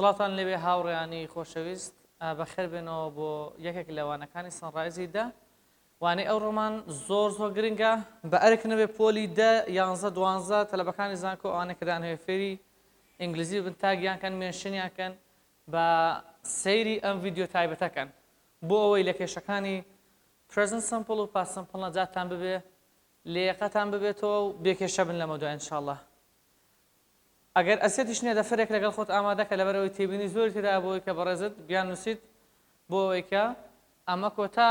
سڵاتان لەوێ هاوڕێیانی خۆشەویست بەخێر بێنەوە بۆ یەکێک لەوانەکانی سەنڕایزیدا وانەی ئەو ڕۆمان زۆر گرنگە بە ئەرێکنەوێ پۆلی 10 11 12 تەلەبەکانی زانکۆ ئەوانەی کە دانەوێ فێری ئینگلیزی بن تاگیانکەن مێنشنیانکەن بە سەیری ئەم ڤیدیۆ تایبەتەکەن بۆ ئەوەی لە کێشەکانی پرێزنت سمپڵ و پاست سمپڵ نەجاتتان ببێ لێقەتان ببێتەوە و بێکێشە بن لەمە دوای ئینشاءڵڵا. ئەگەر ئەسێتیش نییە دەفرێک لەگەڵ خۆت ئامادەکە لەبەرەوەی تێبینی زۆری تێدا بۆی کە بەڕێزت بیان نووسیت بۆ ئەوەی کە ئەمە کۆتا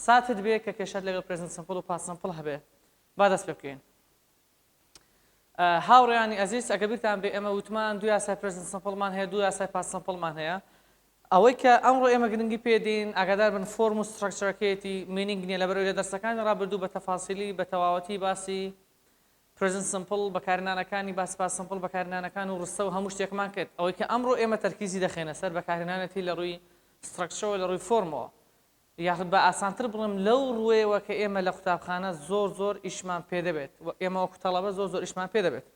ساتت بێ کە کێشەت لەگەڵ پرێزنت سمپڵ و پاست سمپڵ هەبێ با دەست پێ بکەین. هاوڕێیانی ئەزیز ئەگە بیرتان بێ ئێمە وتمان دوو یاسای پرێزنت سمپڵمان هەیە دوو یاسای پاست سمپڵمان هەیە. ئەوەی کە ئەمڕۆ ئێمە گرنگی پێدین ئاگادار بن فۆرم و ستراکچەرەکەیەتی مینینگ نییە لەبەرەوەی لە دەرسەکانی ڕابردوو بە تەفاسیلی بە تەواوەتی باسی پرێزنت سمپڵ بەکارهێنانەکانی باس پاست سمپڵ بەکارهێنانەکان و ڕستە و هەموو شتێکمان کرد. ئەوەی کە ئەمڕۆ ئێمە تەرکیزی دەخێنە سەر بەکارهێنانەتی لە ڕووی ستراکچەرەوە لە ڕووی فۆرمەوە یاخود بە ئاسانتر بڵێم لەو ڕووەیەوە کە ئێمە لە قوتابخانە زۆر ئیشمان پێ دەبێت ئێمە وەکو تەڵەبە زۆر ئیشمان پێ دەبێت.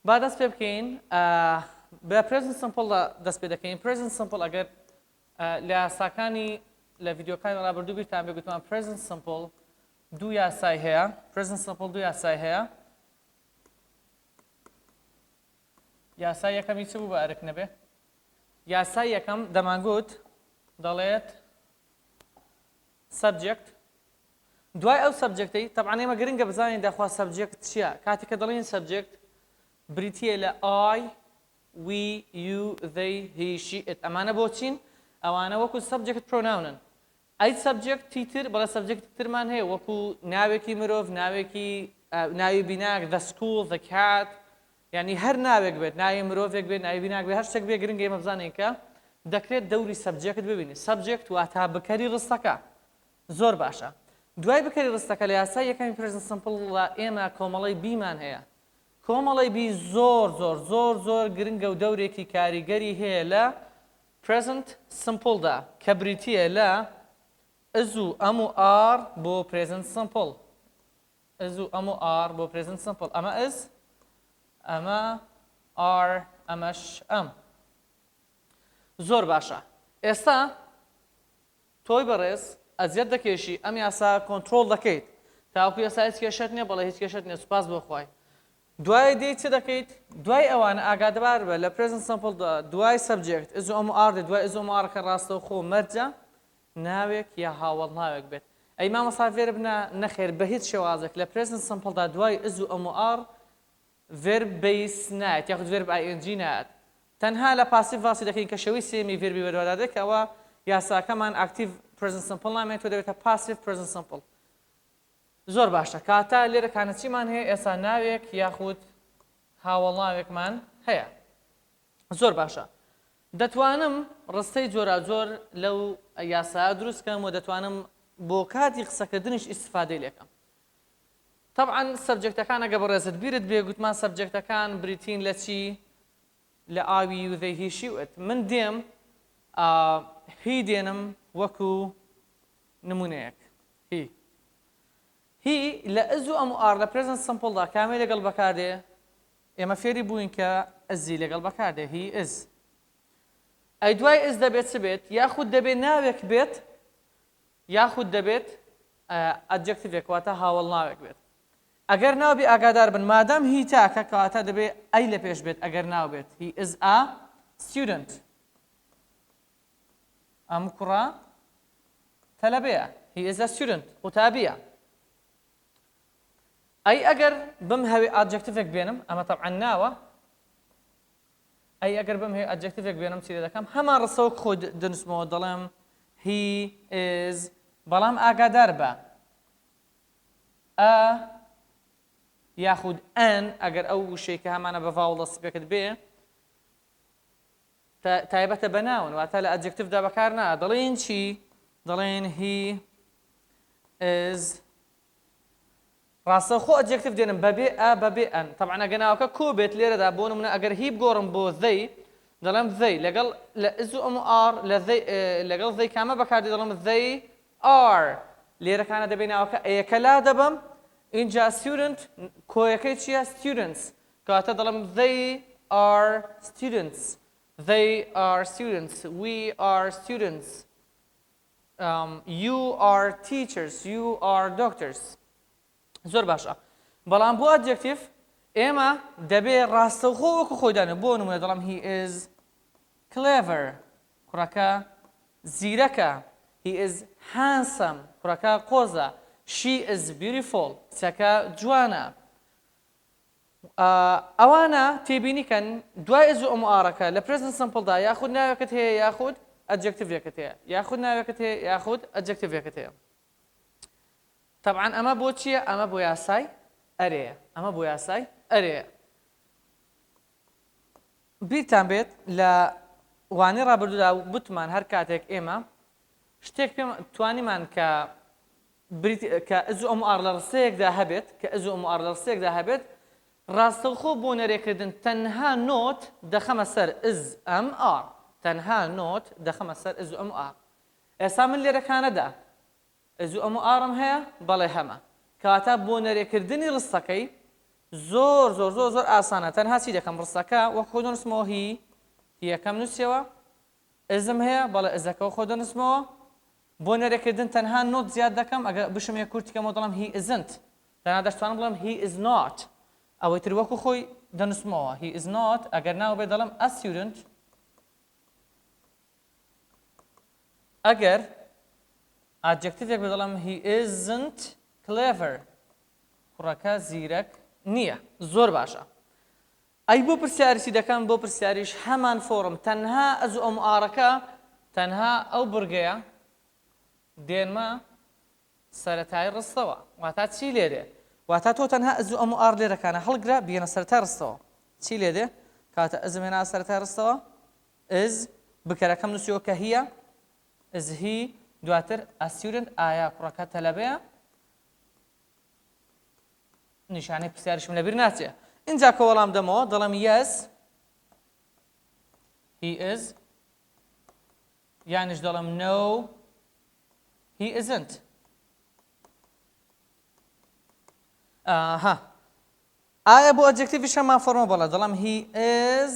با دەست پێ بکەین بە پرێزنت سمپڵ دەست پێ دەکەین. پرێزنت سمپڵ ئەگەر لە یاساکانی لە ڤیدیۆکانی ڕابردوو بیرتان بێ گوتمان پرێزنت سمپڵ دوو یاسای هەیە پرێزنت سمپڵ دوو یاسای هەیە. یاسای یەکەمی چ بوو بە ئەرک نەبێ؟ یاسای یەکەم دەمانگوت دەڵێت سەبجەکت دوای ئەو سەبجەکتەی تەبعاً ئێمە گرنگە بزانین داخوا سەبجەکت چییە کاتێک کە دەڵێن سەبجەکت بریتیە لە I, we, you, they, he, she, it ئەمانە بۆچین؟ ئەوانە وەکو سەبجەکت پرۆناونن. ئەی سەبجەکتی تر بەڵێ سەبجەکتی ترمان هەیە وەکو ناوێکی مرۆڤ ناوێکی ناوی بیناک the school, the cat یعنی هەر ناوێک بێت ناوی مرۆڤێک بێت ناوی بیناک بێت هەر شتێک بێ گرنگە ئێمە بزانین کە دەکرێت دەوری سەبجەکت ببینی. سەبجەکت واتە بکەری ڕستەکە زۆر باشە. دوای بکەری ڕستەکە لە یاسای یەکەمی پرێزنت سمپڵ ئێمە کۆمەڵی بیمان هەیە. کۆمەڵی بی زۆر گرنگە و دەورێکی کاریگەری هەیە لە پرێزنت سمپڵدا کە بریتیە لە ئز و ئەم و ئار بۆ پرێزنت سمپڵ. ئز و ئەم و ئار بۆ پرێزنت سمپڵ ئەمە ئز ئەمە ئار ئەمەش ئەم. زۆر باشە. ئێستا تۆی بەڕێز ئەزیەت دەکێشی ئەم یاسا کۆنترۆڵ دەکەیت تاوەکو یاسا هیچ کێشەت نییە بەڵێ هیچ کێشەت نییە سوپاس بۆ خوای. دوای دێیت چ دەکەیت؟ دوای ئەوانە ئاگادار بە لە پرێزنت سمپڵدا دوای سەبجەکت ئز و ئەم و ئار دێت دوای ئز و ئەم و ئارەکە ڕاستەوخۆ مەرجە ناوێک یا هاوڵ ناوێک بێت. ئەی مامۆستا فێر بنە نەخێر بە هیچ شێوازێک لە پرێزنت سمپڵدا دوای ئز و ئەم و ئار ڤێرب بەیس نایەت یاخود ڤێرب ING نایەت. تەنها لە پاسیڤ واسی دەکەین کە شێوەی سێمی ڤێربی وەردەدات ئەوە یاساکەمان ئاکتیڤ پرێزنت سمپڵ نامێت تۆ دەبێتە پاسیڤ پرێزنت سمپڵ. زۆر باشە کاتە لێرەکانە چیمان هەیە ئێستا ناوێک یاخود هاوڵ ناوێکمان هەیە. زۆر باشە. دەتوانم ڕستەی جۆرا لەو یاسا دروستکەم و دەتوانم بۆ کاتی قسەکردنیش ئیستیفادەی لێکەم. طبعاً سەبجەکتەکان ئەگە بەڕێزت بیرت بێ گوتمان سەبجەکتەکان بریتین لە چی؟ لە I, we, you, they, he, she, it. من دێم هی دێنم وەکو نمونەیەک. هی لە ئز و ئەم و ئار لە پرێزنت سمپڵدا کامی لەگەڵ بەکاردێ؟ ئێمە فێری بووین کە ئەزی لەگەڵ بەکاردێ هی ئز. ئەی دوای ئز دەبێت چ بێت؟ یاخود دەبێت ناوێک بێت یاخود دەبێت ئەدجەکتیڤێک واتە هاوڵ ناوێک بێت. ئەگەر ناو بێ ئاگادار بن مادام هی تاکە کەواتە دەبێت ئەی لە پێش بێت ئەگەر ناو بێت. هی ئز ئا student ئەم کوڕە تەلەبەیە. هی ئز ئا student قوتابیە. ئەی ئەگەر بم هەوێ ئادجەکتیڤێک بێنم ئەمە تەبعاً ناوە ئەی ئەگەر بم هەوێ ئادجەکتیڤێک بێنم چی دەکەم هەمان ڕستەوەک خۆی دەنووسمەوە دەڵێم هی ئز بەڵام ئاگادار بە ئە یاخود ئەن ئەگەر ئەو وشەیەکە هەمانە بە ڤاوڵ دەست پێکرد بێ تایبەتە بە ناون واتە لە ئەدجەکتیڤدا بەکار نا دەڵێن چی؟ دەڵێن هی ئز ڕاستەوخۆ ئەدجەکتیڤ دێنم بەبێ ئا بەبێ ئەن طبعاً ئەگە ناوەکە کۆ بێت لێرەدا بۆ نمونە ئەگەر هی بگۆڕم بۆ ذەی دەڵێم ذەی لەگەڵ لە ئز و ئەم و ئار لەگەڵ ذەی کامە بەکاردێ دەڵێم ذەی ئار لێرەکانە دەبێ ناوەکە ئەیەکە لا دەبم اینجا student کۆیەکەی چییە؟ students کەواتە دەڵێم they are students They are students. We are students. You are teachers. You are doctors. زۆر باشە. بەڵام بۆ adjective ئێمە دەبێ ڕاستەوخۆ وەکو خۆی دانێ بۆ نمونە دەڵام he is clever. کوڕەکە زیرەکە. He is handsome. کوڕەکە قۆزە. She is beautiful. کچەکە جوانە. ئەوانە تێبینیکەن دوای ئەز و ئەموارەکە لە present simple دا یاخود ناوێکت هەیە یاخود adjectiveێکت هەیە یاخود ناوێکت هەیە یاخود adjectiveێکت هەیە. طبعا ئەمە بۆ چییە؟ ئەمە بۆ یاسای ئەرەیە. ئەمە بۆ یاسای ئەرەیە. بیرتان بێت لە وانەی ڕابردوودا وتمان هەر کاتێک ئێمە شتێک پێم توانیمان کە ئەز و ئەموار لە ڕستەیەکدا هەبێت کە ئەز و ئەموار لە ڕستەیەکدا هەبێت ڕاستەوخۆ بۆ نەرێکردن تەنها نۆت دەخەمە سەر ئز ئەم ئار. تەنها نۆت دەخەمە سەر ئز و ئەموار. ئێستا من لێرەکانەدا ئەز و ئەموارم هەیە بەڵێ هەمە. کاتە بۆ نەرێکردنی ڕستەکەی زۆر زۆر زۆر زۆر ئاسانە. تەنها چی دەکەم ڕستەکە وەک خۆ دەنووسمەوە هی یەکەم نووسیەوە ئزم هەیە بەڵێ ئزەکەەوە خۆ دەنووسمەوە بۆ نەرێکردن تەنها نۆت زیاد دەکەم ئەگەر بشم یە کورتیکەمەوە دەڵام he isn't. تەنها دەشتوانم بڵێم he is not. ئەوەی تر وەکو خۆی دەنووسمەوە he is not. ئەگەر ناو بێ دەڵم a student. ئەگەر adjectivێک بێ دەڵم he isn't clever. کوڕەکە زیرەک نییە. زۆر باشە. ئەی بۆ پرسیاریسی دەکەم بۆ پرسیاریش هەمان فۆرم تەنها ئەز و ئەموارەکە تەنها ئەو بورگەیە دێنمە سەرەتای ڕستەوە. واتە چی لێرێ؟ واتە تۆ تەنها ئەز و ئەموار لێرەکانە هەڵگرە بێنە سەرەتای ڕستەوە. چی لێدێ؟ کاتە ئەزم هێنا سەرەتای ڕستەوە ئز بکەرەکەم نووسیەوە کە هیە ئز هی دواتر a student ئایا کوڕەکە تەلەبەیە؟ نیشانەی پرسیاریشم لەبیر ناچێ. اینجا کە وەڵام دەمەوە دەڵێم yes he is یانیش دەڵێم no he isn't. ئایا بۆ ئەجێکتیڤیش هەمان فۆرمە بەڵێ دەڵێم he is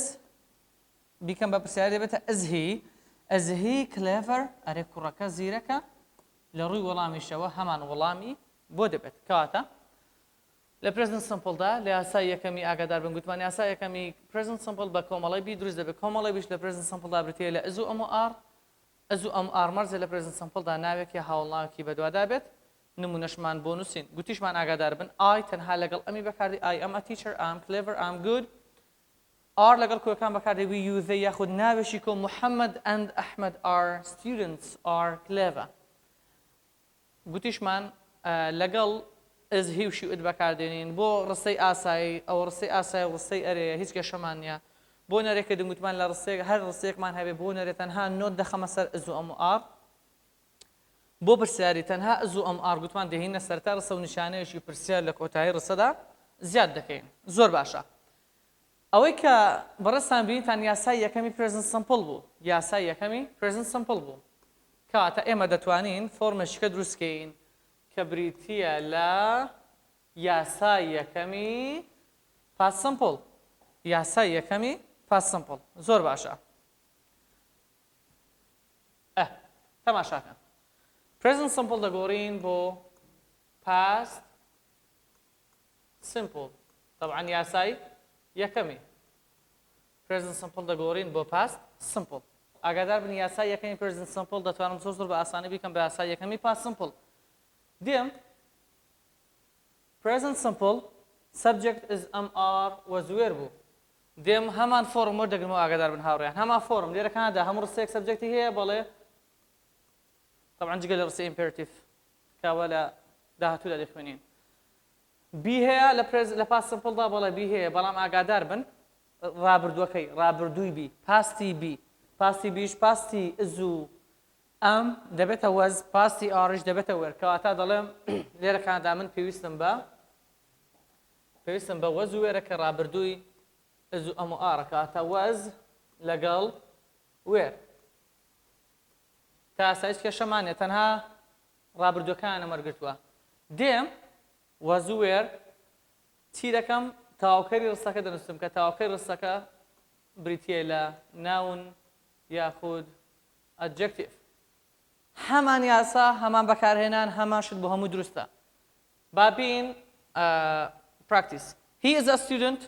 بیکەم بە پرسیاری دەبێتە is he clever ئەرێ کوڕەکە زیرەکە لە ڕووی وەڵامیشەوە هەمان وەڵامی بۆ دەبێت. کەواتە لە present simple دا لە یاسای یەکەمی ئاگادار بن گوتمان یاسای یەکەمی present simple بە کۆمەڵی بی دروست دەبێت. کۆمەڵی بیش لە present simple دا بریتیە لە ئەز و ئەموار. ئەز و ئەموار مەرجە لە present simple دا ناوێکی هاوڵناوێکی بەدوادا بێت. نمونەشمان بۆ نووسین گوتیشمان ئاگادار بن I تەنها لەگەڵ ئەمی بەکاردی I am a teacher I am clever I am good. R لەگەڵ کوێکان بەکاردی we you they یاخود ناوێشی کۆ Muhammad and Ahmed are students are clever. گوتیشمان لەگەڵ ئز هی و شیوت بەکاردێنین بۆ ڕستەی ئاسایی ئەو ڕستەی ئاسایی و ڕستەی ئەرەیە هیچ کێشەمان نییە. بۆ نەرێکردن گوتمان لە ڕستەیەک هەر ڕستەیەکمان هەبێ بۆ نەرێ تەنها نۆت دەخەمە سەر ئز و ئەموار. بۆ پرسیاری تەنها ئەز و ئەموار گوتمان دەهینە سەرتا ڕستە و نیشانەیەشی پرسیار لە کۆتایی ڕستەدا زیاد دەکەین. زۆر باشە. ئەوەی کە بەڕستان بینیتان یاسای یەکەمی present simple بوو. یاسای یەکەمی present simple بوو. کەواتە ئێمە دەتوانین فۆرمێکیکە دروستکەین کە بریتیە لە یاسای یەکەمی past simple. یاسای یەکەمی past simple. زۆر باشە. تەماشاکەن. present simple دەگۆڕین بۆ past simple. طبعا یاسای یەکەمی present simple دەگۆڕین بۆ past simple. ئاگادار بن یاسای یەکەمی present simple دەتوانم زۆر زۆر بە ئاسانی بیکەم بە یاسای یەکەمی past simple. دێم present simple subject is are وەزوێر بوو. دێم هەمان فۆرم وەردەگرمەوە ئاگادار بن هاوڕێیان هەمان فۆرم لێرەکاندا هەموو ڕستەیەک سەبجەکتی هەیە بەڵێ طبعا جگە لە ڕستەی imperative کاوە لە داهاتوودا دەخوێنین. بی هەیە لە past simple دا بەڵێ بی هەیە بەڵام ئاگادار بن ڕابردووەکەی ڕابردووی بی پاستی بی پاستی بیش پاستی ئز و ئەم دەبێتە وەز پاستی ئاڕش دەبێتە وێر. کەواتە دەڵێم لێرەکاندا من پێویستم بە وەز و وێرە کە ڕابردووی ئز و ئەم و ئارە کەواتە وەز لەگەڵ وێر. تا ئاستا هیچ کێشەمانێ تەنها ڕابردووەکانە وەرگرتووە. دێم وەز و وێر چی دەکەم تاواکەری ڕستەکە دەنووسم کە تاواکەی ڕستەکە بریتیە لە noun یاخود adjective. هەمان یاسا هەمان بەکارهێنان هەماشت بۆ هەموو دروستە. بابین practice. He is a student.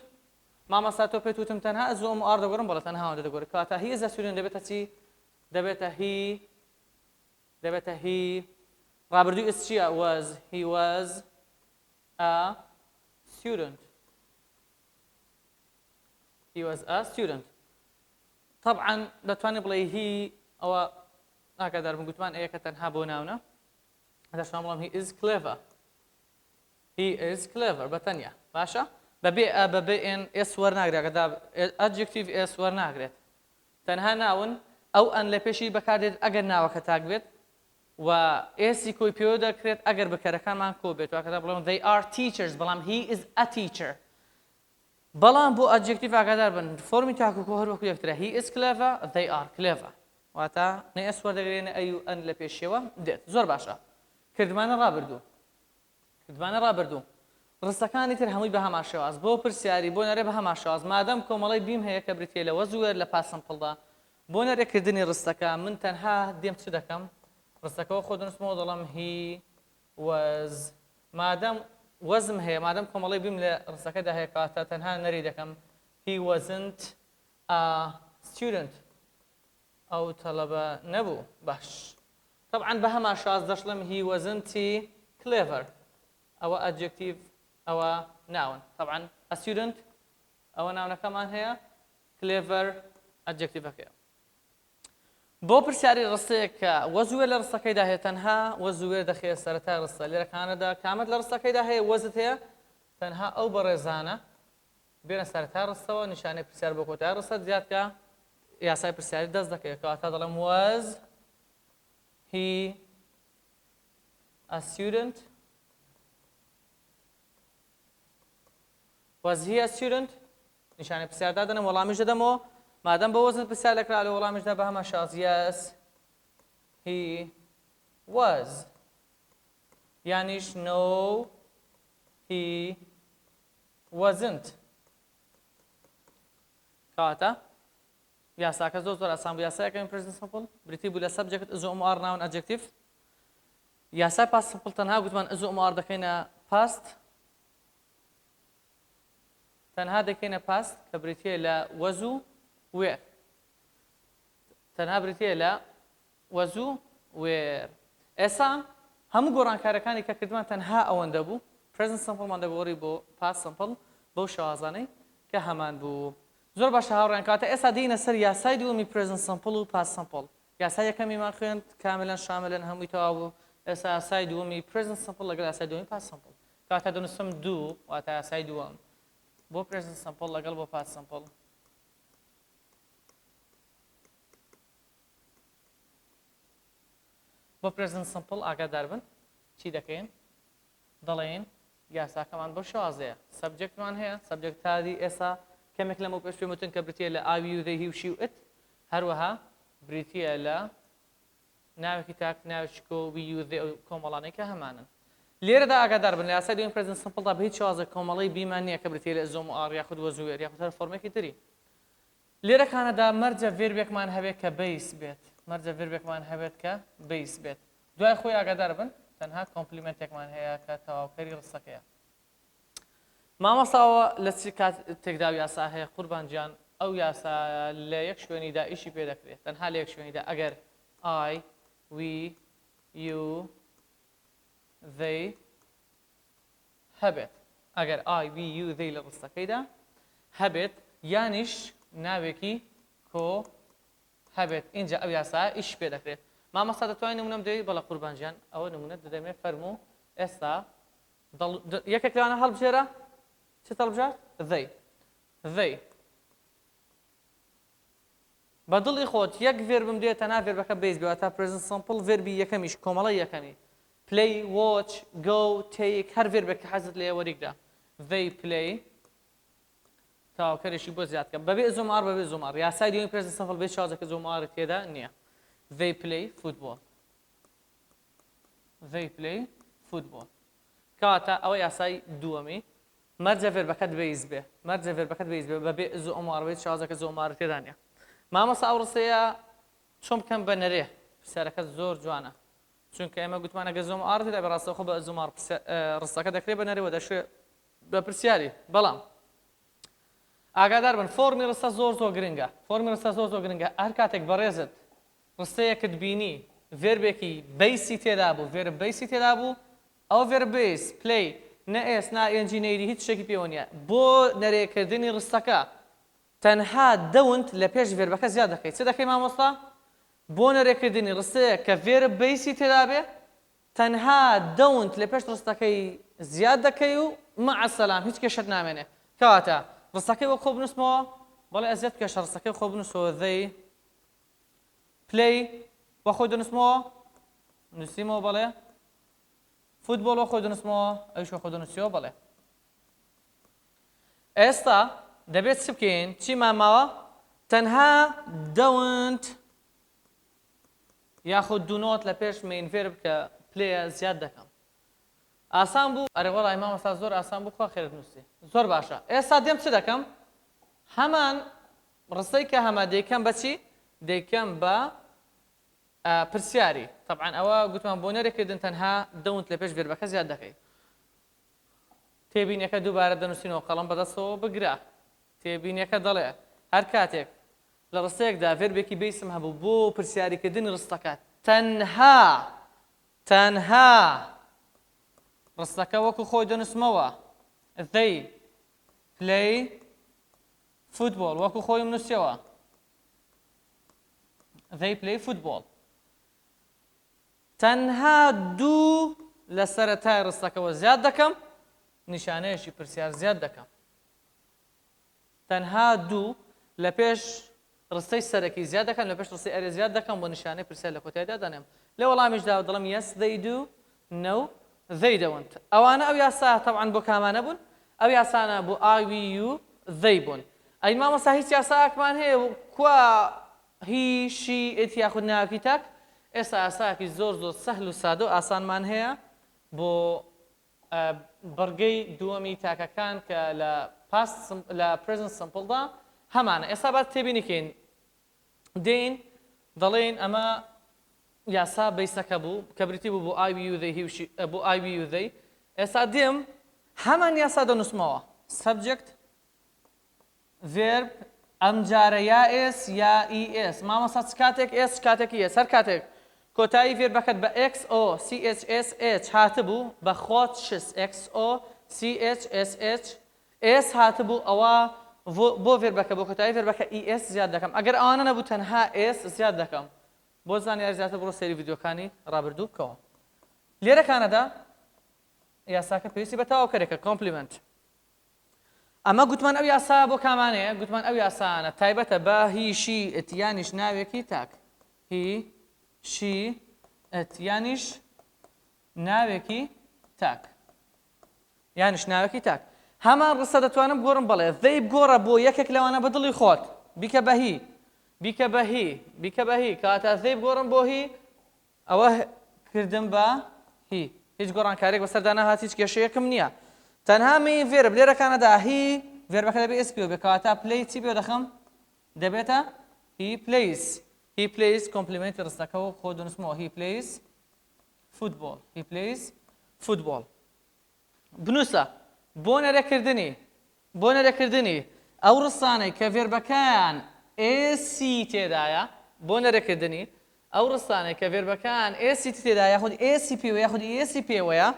مامەستا تۆ پێت وتم تەنها ئەزوو ئەم ئار دەگۆڕم بەڵە تەنها ئەوەندە دەگۆڕی. کەواتە he is a student دەبێتە چی؟ دەبێتە he ڕابردوو is چییە؟ was. He was a student. He was a student. طبعا دەتوانێت بڵێ he ئەوە ناکەدار بن گوتمان ئەیە کە تەنها بۆ ناونە. دەشمان بڵێم he is clever. He is clever بەتەنیا. باشە؟ بەبێ ئێن ئێس وەرناگرێت کەدا adjective ئێس وەرناگرێت. تەنها ناون ئەو ئەن لە پێشی بەکاردێت ئەگەر ناوەکە تاک بێت و ئێسی کۆی پێوە دەکرێت ئەگەر بەکارەکانمان کۆ بێت وەکەدا بڵێم they are teachers بەڵام he is a teacher. بەڵام بۆ adjective ئاگادار بن فۆرمی تاکوکۆ هەر وەکو یەکترە he is clever they are clever. واتە نە ئێس وەردەگرێنە ئەی و ئەن لە پێشەوە دێت. زۆر باشە. کردمانە ڕابردوو. ڕستەکانی تر هەمووی بە هەمان شێواز بۆ پرسیاری بۆ نەرێ بە هەمان شێواز مادەم کۆمەڵی بیم هەیە کە بریتیە لە وەزوێر لە پاسەمپڵدا بۆ نەرێکردنی ڕستەکە من تەنها دێم چ دەکەم ڕستەکەەوە خۆ دەنووسمەوە دەڵم he was مادەم وەزم هەیە مادەم کۆمەڵی بیم لە ڕستەکەدا هەیە کاتە تەنها نەری دەکەم he wasn't a student ئەو تەڵەبە نەبوو باش. طبعا بە هەمان شێواز دەشڵم he wasn't clever ئەوە adjective ئەوە noun. طبعا a student ئەوە ناونەکەمان هەیە clever adjectiveەکەیە. بۆ پرسیاری ڕستەیەک کە وەزوێر لە ڕستەکەیدا هەیە تەنها وەزوێر دەخێت سەرەتا ڕستە لێرەکانەدا کامەت لە ڕستەکەیدا هەیە وەزت هەیە تەنها ئەو بەڕێزانە بێنە سەرەتا ڕستەوە نیشانەی پرسیار بۆ کۆتایی ڕستە زیادکە یاسای پرسیاری دەست دەکەوێت کەواتە دەڵێم was he a student. Was he a student؟ نیشانەی پرسیار دادنم وەڵامیش دەدەمەوە مادەم بە وەزن پرسیار لەکرا لە وەڵامیشدا بە هەمان شێواز yes he was. یانیش no he wasn't. کەواتە یاساکە زۆر ئاسان بوو. یاسایەکەمی present simple بریتی بوو لە subject is or noun adjective. یاسای past simple تەنها گوتمان is or دەکەینە past تەنها دەکەینە past کە بریتیە لە وەزوو وێر. تەنها بریتیە لە وەزوو وێر. ئێستا هەموو گۆڕانکارەکانی کە کردمان تەنها ئەوەندە بوو present simple مان دەگۆڕی بۆ past simple بەو شێوازانەی کە هەمان بوو. زۆر باشە هاوڕێیان کاتە ئێستا دێینە سەر یاسای دووەمی present simple و past simple. یاسای یەکەمیمان خوێند کاملەن شاملەن هەمووی تەواو بوو. ئێستا یاسای دووەمی present simple لەگەڵ یاسای دووەمی past simple. کاتە دەنووسم دوو واتە یاسای دووەم بۆ present simple لەگەڵ بۆ past simple. بۆ present simple ئاگادار بن چی دەکەین دەڵێن یاساکەمان بۆ شێوازەیە subjectمان هەیە subject تادی ئێستا کەمێک لەمە پێش پێم وتن کە بریتیە لە I you they he she it هەروەها بریتیە لە ناوێکی تاک ناوێکی کۆ we you they کۆمەڵانەی کە هەمانن. لێرەدا ئاگادار بن لە یاسای دووەمی present simple دا بە هیچ شێوازێک کۆمەڵی بیمان نییە کە بریتیە لە زۆم و ئار یاخود وەزوێر یاخود هەر فۆرمێکی تری. لێرەکانەدا مەرجە ڤێربێکمان هەبێت کە بەیس بێت مەرجە ڤێربێکمان هەبێت کە بەیس بێت. دوای خۆی ئاگادار بن تەنها کۆمپلیمنتێکمان هەیە کە تەواوکەری ڕستەکەیە. مامۆستاوە لە چ کاتێکدا یاسا هەیە قوربان گیان ئەو یاسا لە یەک شوێنیدا ئیشی پێ دەکرێت تەنها لە یەک شوێنیدا ئەگەر I we you they هەبێت ئەگەر I we you they لە ڕستەکەیدا هەبێت یانیش ناوێکی کۆ هەبێت اینجا ئەو یاسا ئیش پێ دەکرێت. مامۆستا دەتوانین نمونە بدەیت بەڵە قوربان گیان ئەوە نمونە دەدەمێت فەرموو ئێستا یەکێک لەوانە هەڵبژێرە چ هەڵبژار they بە دڵی خۆت یەک ڤێربم دێت تەنها ڤێربەکە بەیس بێت تا present simple ڤێربی یەکەمیش کۆمەڵی یەکەمی play watch go take هەر ڤێربێک حەزت لێ وەریکدا they play تاواکەرێکی بۆ زیاد بکەم بەبێ زۆمار بەبێ زۆمار یاسای دووەمی present simple بێ شازێکە زۆمارە تێدا نییە. they play football کاتە ئەوە یاسای دووەمی مەرجە ڤێربەکەت بەیز بێ مەرجە ڤێربەکەت بەیز بێ بەبێ زۆ ئەمارەوەیت شازەکە زۆ ئەمارە تێدانە مامۆستا ئەو ڕستەیە چۆن بکەم بە نەرێ پرسیارەکەت زۆر جوانە چونکە ئێمە گوتمان ئەگە زۆم ئارە تێدا بەڕاستەوخۆ بە زۆمار ڕستەکە دەکرێت بە نەرێەوە دەشوێت بە پرسیاری بەڵام ئاگادار بن فۆرمی ڕستە زۆر گرنگە فۆرمی ڕستە زۆر گرنگە هەر کاتێک بەڕێزت ڕستەیەکت بینی ڤێربێکی بەیسی تێدا بوو ڤێرب بەیسی تێدا بوو ئەو ڤێرب بەیس پلەی نە ئێس نا ئێنجینەری هیچ شتێکی پێوە نییە بۆ نەرێکردنی ڕستەکە تەنها دەوند لە پێش ڤێربەکە زیاد دەکەیت چ دەکەی مامۆستا بۆ نەرێکردنی ڕستەیە کە ڤێرب بەیسی تێدا بێ تەنها دەوند لە پێش ڕستەکەی زیاد دەکەی و مع سەلام هیچ کێشەت نامێنێ کەواتە ڕستەکەی وە خۆ بنووسمەوە بەڵێ ئەزیەت کێشە ڕستەکەی خۆ بنووسەوە they play وە خۆی دەنووسمەوە نووسیمەوە بەڵێ فوتبۆڵ وە خۆی دەنووسمەوە ئەویش وە خۆی دەنووسیەوە بەڵێ ئێستا دەبێت چ بکەین چیمان ماوە تەنها دەوند یاخود دوونۆت لە پێش مین ڤێرب کە پلەیە زیاد دەکەم ئاسان بوو ئەرێ وەڵای مامۆستا زۆر ئاسان بوو خوا خێرت نووسی زۆر باشە ئێستا دێم چ دەکەم هەمان ڕستەی کە هەمە دەیکەم بە چی دەیکەم بە پرسیاری طبعا ئەوە گوتمان بۆ نەرێکردن تەنها دەوند لە پێش ڤێربەکە زیاد دەکەی تێبینیەکە دووبارە دەنووسینەوە قەڵەم بەدەستەوە بگرە تێبینیەکە دەڵێ هەر کاتێک لە ڕستەیەکدا ڤێربێکی بەیسم هەبوو بۆ پرسیاریکردنی ڕستەکە تەنها ڕستەکە وەکو خۆی دەنووسمەوە they play football وەکو خۆی نووسیەوە they play football تەنها دوو لە سەرەتای ڕستەکەەوە زیاد دەکەم نیشانەیەشی پرسیار زیاد دەکەم تەنها دوو لە پێش ڕستەی سەرەکی زیاد دەکەم لە پێش ڕستی ئەرێ زیاد دەکەم بۆ نیشانەی پرسیار لە کۆتاییدا دەنێم لێ وەڵامیشدا دەڵم yes they do no they don't ئەوانە ئەو یاسا تەبعاً بۆ کامانە بوون ئەو یاسانە بۆ I we you they بوون ئەی مامۆستا هیچ یاساکمان هەیە کوا he she it یاخود ناوکی تاک ئێستا یاساکی زۆر سەهل و سادە و ئاسانمان هەیە بۆ بەرگەی دووەمی تاکەکان کە لە present simpleدا هەمانە ئێستا باید تێبینیکەین دێین دەڵێن ئەمە یاسا بەیسەکە بوو کە بریتی بوو بۆ I you they بۆ I you they ئێستا دێم هەمان یاسا دەنووسمەوە subject verb ئەم جارە یا s یا es مامۆستا چ کاتێک s کاتێکی es هەر کاتێک کۆتایی ڤێربەکەت بە XO CHSH هاتبوو بە خۆت شس XO CHSH S هاتبوو ئەوە بۆ ڤێربەکە بۆ کۆتایی ڤێربەکە ES زیاد دەکەم ئەگەر ئەوانە نەبوو تەنها S زیاد دەکەم بۆ زانیاری زیاتر بڕۆ سەیری ڤیدیۆکانی ڕابردوو بکەوە لێرەکانەدا یاساکە پێویستی بە تاواوکەرێکە کۆمپلیمنت ئەمە گوتمان ئەو یاسا بۆ کامانەیە گوتمان ئەو یاسانە تایبەتە بە هی شی ئت یانیش ناوێکی تاک هی شی ئت یانیش ناوێکی تاک یانیش ناوێکی تاک هەمان ڕستە دەتوانم بگۆڕم بڵێ they بگۆڕە بۆ یەکێک لەوانە بە دڵی خۆت بیکە بە هی بیکە بە هی کاتە they بگۆڕم بۆ هی ئەوە کردم بە هی هیچ گۆڕانکارێک بەسەردا نەهات هیچ کێشەیەکم نییە تەنها مین ڤێرب لێرەکانەدا هی ڤێربەکە دەبێت اس پێ بێ کاتە play چی پێ دەخەم دەبێتە he plays کۆمپلیمنتی ڕستەکەەوە خۆ دەنووسمەوە he plays football بنووسە بۆ نەرێکردنی ئەو ڕستانەی کە ڤێربەکان AC تێدایە بۆ نەرێکردنی ئەو ڕستانەی کە ڤێربەکان AC تێدا یاخود AC پێوە یاخود EC پێوەیە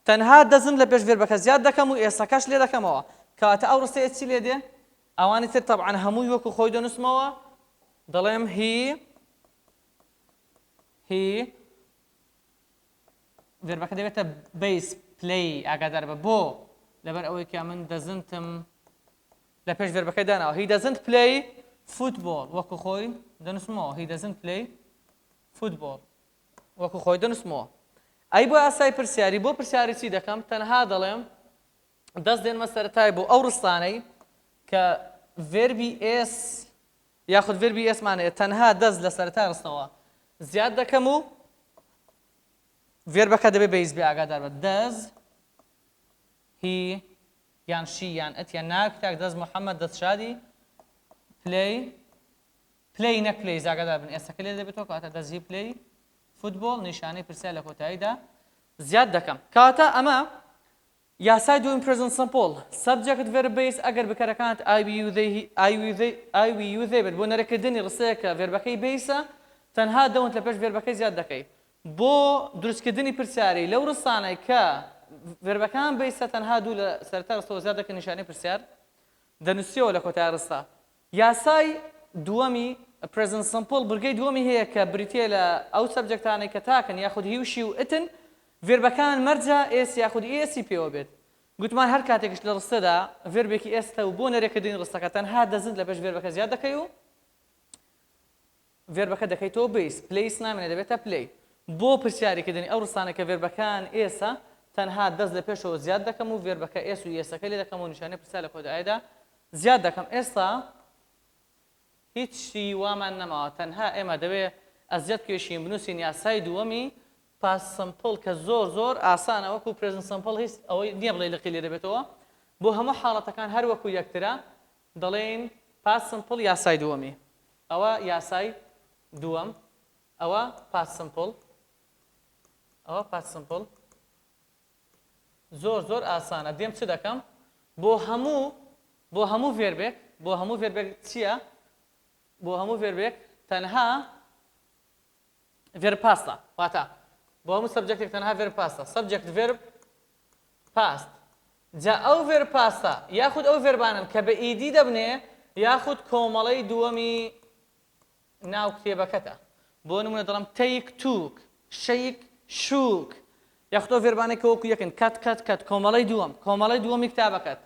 تەنها دەزم لە پێش ڤێربەکە زیاد دەکەم و ئێستاکەش لێ دەکەمەوە کەواتە ئەو ڕستەیە چی لێ دێ ئەوانی تر تەبعاً هەمووی وەکو خۆی دەنووسمەوە دەڵێم هی ڤێربەکە دەبێتە base play ئاگادار بە بۆ لەبەر ئەوەی کە من دەزنتم لە پێش ڤێربەکەی داناوە he doesn't play football وەکو خۆی دەنووسمەوە he doesn't play football وەکو خۆی دەنووسمەوە ئەی بۆ ئاسای پرسیاری بۆ پرسیاری چی دەکەم تەنها دەڵێم دەست دێنمە سەرەتای بۆ ئەو ڕستانەی کە ڤێربی s یاخود ڤێربی s مانەیە تەنها دەست لە سەرەتای ڕستەوە زیاد دەکەم و ڤێربەکە دەبێت بەیز بێ ئاگادار بە does he یان شی یان ئەت یان ناو کتێک دەست محەممەد دەست شادی پلی پلی نەک پلی زاگەدار بن ئێستاکە لێ دەبێتەوە کاتە دەزی پلی فوتبۆڵ نیشانەی پرسیار لە کۆتاییدا زیاد دەکەم کاتە ئەمە یاسای دوم پرزنت سمپل سبجەکت verb base ئەگەر بکەرەکانت I we you they بێت بۆ نەرەکردنی ڕستەیەکە ڤێربەکەی بیسە تەنها دەوت لە پێش ڤێربەکەی زیاد دەکەی بۆ دروستکردنی پرسیاری لەو ڕستانەی کە ڤێربەکان بیسە تەنها دوو لە سەرتا ڕستەوە زیاد دەکەن نیشانەی پرسیار دەنووسیەوە لە کۆتای ڕستە یاسای دووەمی پرزنت سمپل بڕگەی دووەمی هەیە کە بریتیە لە ئەو سەبجەکتانەی کە تاکەن یاخود هی و شی و ئتن ڤێربەکان مەرجە ئێس یاخود ئێسی پێوە بێت گوتمان هەر کاتێکش لە ڕستەدا ڤێربێکی ئێستە و بۆ نەرێکردنی ڕستەکە تەنها دەزت لە پێش ڤێربەکە زیاد دەکەی و ڤێربەکە دەکەیتەوە بیس پلیس نامێنێ دەبێتە پلی بۆ پرسیاریکردنی ئەو ڕستانە کە ڤێربەکان ئێسە تەنها دەست لە پێشەوە زیاد دەکەم و ڤێربەکە ئێس و ئێسەکە لێ دەکەم و نیشانەی پرسیار لە کۆداییدا زیاد دەکەم ئێستا هیچی وامان نەماوە تەنها ئێمە دەبێت ئەزیەت کێشین بنووسین یاسای دووەمی پاس سمپل کە زۆر ئاسانە وەکو پرزنت سمپل هیچ ئەوەی نییە بڵێ لەقی لێ دەبێتەوە بۆ هەموو حاڵەتەکان هەر وەکو یەکترە دەڵێن پاس سمپل یاسای دووەمی ئەوە یاسای دووەم ئەوە پاس سمپل ئەوە پاس سمپل زۆر ئاسانە دێم چ دەکەم بۆ هەموو ڤێربێک چییە بۆ هەموو ڤێربێک تەنها ڤێرب پاستە واتە بۆ هەموو سەبجەکتێک تەنها ڤێرب پاستە سەبجەکت ڤێرب پاست جا ئەو ڤێرب پاستە یاخود ئەو ڤێربانن کە بە ئیدی دەبنێ یاخود کۆمەڵەی دووەمی ناو کتێبەکەتە بۆ نمونە دەڵم تەیک توک شەیک شوک یاخود ئەو ڤێربانێک کە وەکو یەکن کەت کۆمەڵەی دووەمی کتابەکەت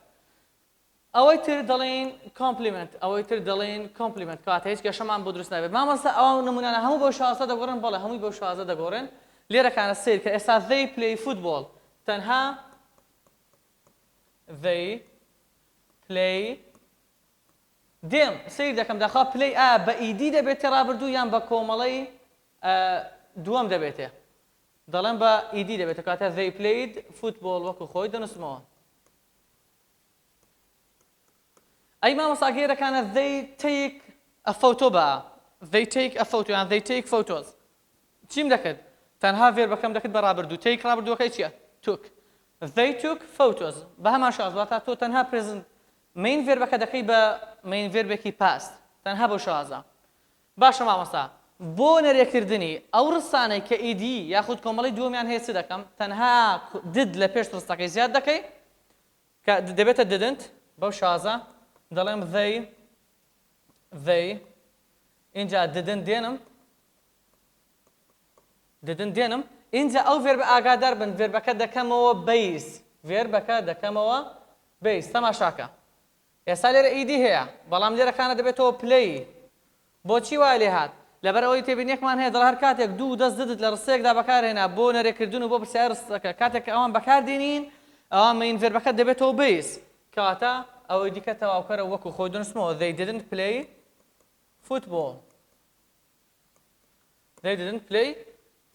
ئەوەی تر دەڵێن کۆمپلیمنت ئەوەی تر دەڵێن کۆمپلیمنت کاتە هیچ کێشەمان بۆ دروست نابێت مامۆستا ئەو نمونانە هەموو بەو شازە دەگۆڕن بەڵێ هەمووی بەو شازە دەگۆڕن لێرەکانە سیر کە ئێستا they play football تەنها they play دێم سیر دەکەم داخوا play بە ئیدی دەبێتێ ڕابردوو یان بە کۆمەڵەی دووەم دەبێتێ دەڵێن بە ئیدی دەبێتە کاتە they played football وەکو خۆی دەنووسمەوە ئەی مامۆستاگەرەکانە they take a photo بە they take a photo یان they take photos چیم دەکرد تەنها ڤێربەکەم دەکرد بە ڕابردوو take ڕابردووەکەی چییە took they took photos بە هەمان شێوەز واتە تۆ تەنها present main ڤێربەکە دەکەی بە main ڤێربێکی past تەنها بەو شێوازە باشە مامۆستا بۆ نەرێکردنی ئەو ڕستانەی کە ئیدی یاخود کۆمەڵی دووەمیان هەیە چ دەکەم تەنها دد لە پێش ڕستەکەی زیاد دەکەی کە دەبێتە didn't بەو شێوازە دەڵێم they اینجا didn't دێنم اینجا ئەو ڤێربە ئاگادار بن ڤێربەکە دەکەمەوە بیس ڤێربەکە دەکەمەوە بیس تەماشاکە ئێستا لێرە ئیدی هەیە بەڵام لێرەکانە دەبێتەوە پلەی بۆچی وای لێ هات لەبەر ئەوەی تێبینیەکمان هەیە دڵ هەر کاتێک دوو دەست ددت لە ڕستەیەکدا بەکارهێنا بۆ نەرێکردن و بۆ پرسیاری ڕستەکە کاتێک کە ئەوان بەکاردێنین ئەوان مین ڤێربەکە دەبێتەوە بیس کەواتە ئەوەی دیکە تەواوکەرە وەکو خۆی دەنووسمەوە they didn't play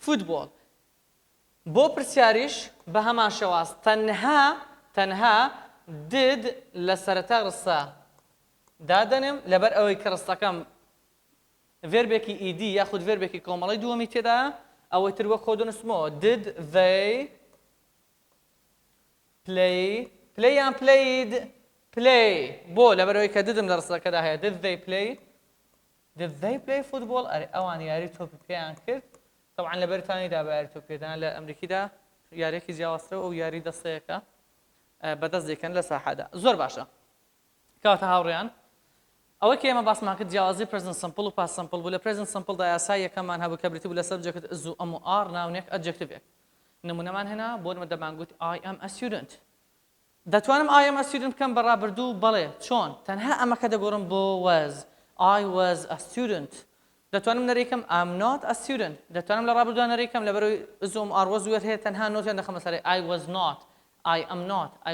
football بۆ پرسیاریش بە هەمان شێواز تەنها did لە سەرەتا ڕستە دادەنێم لەبەر ئەوەی کە ڕستەکەم ڤێربێکی ئیدی یاخود ڤێربێکی کۆمەڵی دووەمی تێدا ئەوەی تر وەک خۆ دەنووسمەوە did they play یان played play بۆ لەبەرەوەی کە ددم لە ڕستەکەدا هەیە did they play football ئەوان یاری تۆپی پێیان کرد طبعا لە بەریتانیدا بە یاری تۆپیدان لە ئەمریکیدا یاریەکی جیاوازترە و یاری دەستەیەەکە بەدەست دێکەن لە ساحەدا زۆر باشە کەواتە هاوڕێیان ئەوەی کە ئێمە باسمان کرد جیاوازی پرزنت سمپل و پاس سمپل بوو لە پرزنت سمپلدا یاسای یەکەممان هەبوو کە بریتی بوو لە سەبجەکت ئز و ئەم و ئار ناونێک ئەدجەکتیڤێک نمونەمان هێنا بۆ نمە دەمانگوت I am a student دەتوانم I am a student بکەم بە ڕابردوو بەڵێ چۆن تەنها ئەمەکە دەگۆڕم بۆ was I was a student دەتوانم نەریکەم I'm not a student دەتوانم لە ڕابردووە نەریکەم لەبەرەوەی ئز و ئەم ئار وەز وێر هەیە تەنها نۆتیان دەخەمە سەرێ I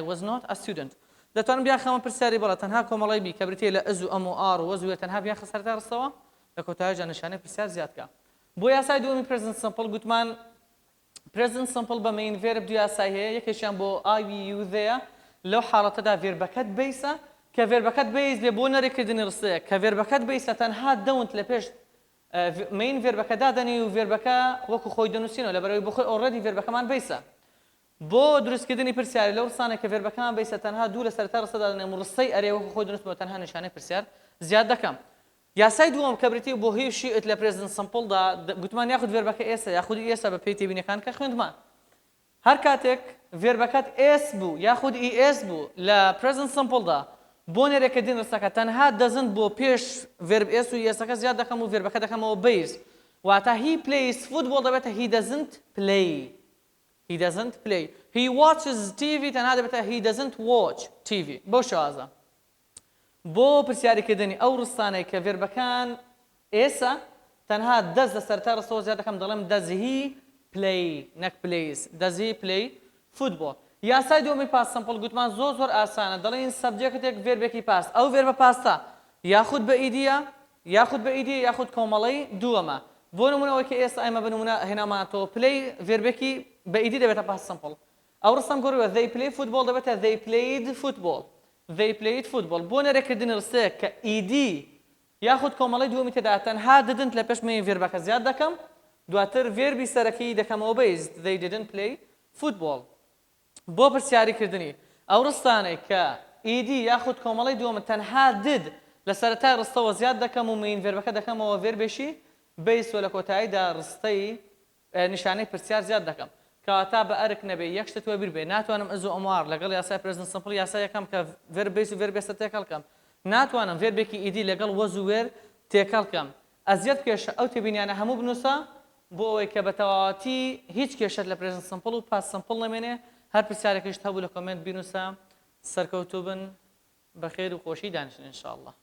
was not a student دەتوانم بیان خەمە پرسیاری بەڵێ تەنها کۆمەڵی بی کە بریتێ لە ئز و ئەم و ئار و وەز وێر تەنها بیان خەسەرتا ڕستەوە لە کۆتاییدا نیشانەی پرسیار زیادکە بۆ یاسای دووەمی پرزنت سمپل گوتمان پرزنت سمپل بە مین ڤێرب دوو یاسای هەیە یەکێکیان بۆ I we you they لەو حاڵەتەدا ڤێربەکەت بیسە کە ڤێربەکەت بیس لێ بۆ نەڕێکردنی ڕستەیە کە ڤێربەکەت بیسە تەنها دەونت لە پێش مین ڤێربەکەدا دەنی و ڤێربەکە وەکو خۆی دەنووسینەوە لەبەرەوەی بۆ خۆی ئۆڕەدی ڤێربەکەمان بیسە بۆ دروستکردنی پرسیاری لەو ڕستانە کە ڤێربەکەمان بیسە تەنها دوو لە سەرتا ڕستەدا دەنێم و ڕستەی ئەرێ وەکو خۆی دروستمەوە تەنها نیشانەی پرسیار زیاد دەکەم یاسای دووەم کە بریتی بۆ هی شیئت لە پرێزنت سمپڵدا گوتمان یاخود ڤێربەکە ئێستا یاخودی ئێستا بە پێی تێبینەکان کە خوێندمان هەر کاتێک ڤێربەکەت ئێس بوو یاخود ئی ئێس بوو لە پرێزنت سمپڵدا بۆ نێرێکردنی ڕستەکە تەنها دەزنت بۆ پێش ڤێرب ئێس و ئێسەکە زیاد دەکەم و ڤێربەکە دەکەمەوە بیس واتە هی پلیس فوتبۆڵ دەبێتە هی دەزنت پلی he doesn't play he watches TV تەنها دەبێتە he doesn't watch TV بۆ شازە بۆ پرسیاریکردنی ئەو ڕستانەی کە ڤێربەکان ئێسا تەنها دەست لە سەرتا ڕستەوە زیاد دەکەم دەڵێم does he play نەک plays does he play football یاسای دووەمی پاس سمپڵ گوتمان زۆر ئاسانە دەڵێن سەبجێکتێک ڤێربێکی پاس ئەو ڤێربە پاستا یاخود بە ئیدیە یاخود کۆمەڵەی دووەمە بۆ نمونەوەی کە ئێستا ئێمە بنمونە هێنامانەوە پلەی ڤێربێکی بە ئیدی دەبێتە پاس سمپڵ ئەو ڕستەم گۆڕیوە they play football دەبێتە they played football بۆ نەرێکردنی ڕستەیە کە ئیدی یاخود کۆمەڵی دووەمی تێدا تەنها ددنت لە پێشمەی ڤێربەکە زیاد دەکەم دواتر ڤێربی سەرەکی دەکەمەوە بیس they didn't play football بۆ پرسیاریکردنی ئەو ڕستانەی کە ئیدی یاخود کۆمەڵی دووەمە تەنها دد لە سەرەتای ڕستەوە زیاد دەکەم و مین ڤێربەکە دەکەمەوە ڤێربێشی بیس و لە کۆتاییدا ڕستەی نیشانەی پرسیار زیاد دەکەم کەواتە بە ئەرک نەبێ یەک شتت وە بیر بێ ناتوانم ئەز و ئەموار لەگەڵ یاسای پرێزنت سمپڵ یاسای یەکەم کە ڤێرب بیس و ڤێرب ئێستا تێکەڵ کەم ناتوانم ڤێربێکی ئیدی لەگەڵ وەز و وێر تێکەڵ کەم ئەزیەت کێشە ئەو تێبینیانە هەموو بنووسە بۆ ئەوەی کە بە تەواوەتی هیچ کێشەت لە پرێزنت سمپڵ و پاس سمپڵ نەمێنێ هەر پرسیارێکیشت هەبوو لە کۆمنت بینووسە سەرکەوتوو بن بەخێر و خۆشی دانیشن ئینشاءالله